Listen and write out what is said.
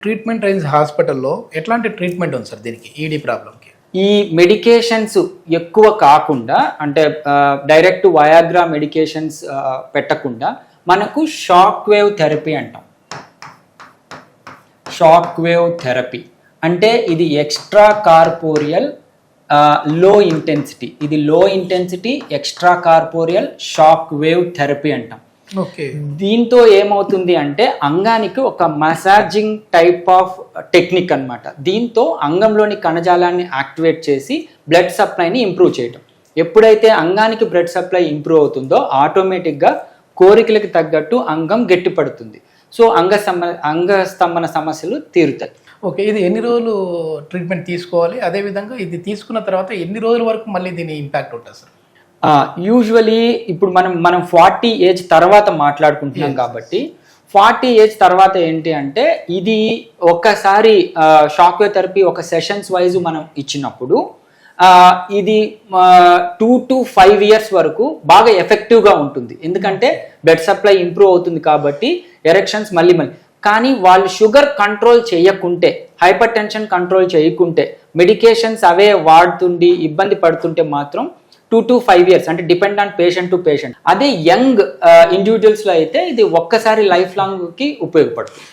Treatment range హాస్పిటల్లో ఎట్లాంటి treatment ఉంది సార్ దీనికి ఈడీ ప్రాబ్లంకి? ఈ మెడికేషన్స్ ఎక్కువ కాకుండా అంటే డైరెక్ట్ వయాగ్రా మెడికేషన్స్ పెట్టకుండా మనకు షాక్ వేవ్ థెరపీ అంటాం. షాక్ వేవ్ థెరపీ అంటే ఇది ఎక్స్ట్రా కార్పోరియల్ లో ఇంటెన్సిటీ, ఇది లో intensity extra corporeal shock wave therapy అంటాం. ఓకే. దీంతో ఏమవుతుంది అంటే అంగానికి ఒక మసాజింగ్ టైప్ ఆఫ్ టెక్నిక్ అన్నమాట. దీంతో అంగంలోని కణజాలాన్ని యాక్టివేట్ చేసి బ్లడ్ సప్లైని ఇంప్రూవ్ చేయటం. ఎప్పుడైతే అంగానికి బ్లడ్ సప్లై ఇంప్రూవ్ అవుతుందో ఆటోమేటిక్గా కోరికలకు తగ్గట్టు అంగం గట్టిపడుతుంది. సో అంగస్తంభన సమస్యలు తీరుతాయి. ఓకే, ఇది ఎన్ని రోజులు ట్రీట్మెంట్ తీసుకోవాలి? అదేవిధంగా ఇది తీసుకున్న తర్వాత ఎన్ని రోజుల వరకు మళ్ళీ దీని ఇంపాక్ట్ ఉంటుంది సార్? యూజువలీ ఇప్పుడు మనం 40 ఏజ్ తర్వాత మాట్లాడుకుంటున్నాం కాబట్టి 40 ఏజ్ తర్వాత ఏంటి అంటే ఇది ఒక్కసారి షాక్ వేవ్ థెరపీ ఒక సెషన్స్ వైజ్ మనం ఇచ్చినప్పుడు ఇది 2 to 5 ఇయర్స్ వరకు బాగా ఎఫెక్టివ్గా ఉంటుంది. ఎందుకంటే బ్లడ్ సప్లై ఇంప్రూవ్ అవుతుంది కాబట్టి ఎరెక్షన్స్ మళ్ళీ కానీ వాళ్ళు షుగర్ కంట్రోల్ చేయకుంటే, హైపర్ టెన్షన్ కంట్రోల్ చేయకుంటే, మెడికేషన్స్ అవే వాడుతుండి ఇబ్బంది పడుతుంటే మాత్రం 2 to 5 ఇయర్స్ అంటే depend on patient to patient. అదే యంగ్ ఇండివిజువల్స్లో అయితే ఇది ఒక్కసారి లైఫ్ లాంగ్కి ఉపయోగపడుతుంది.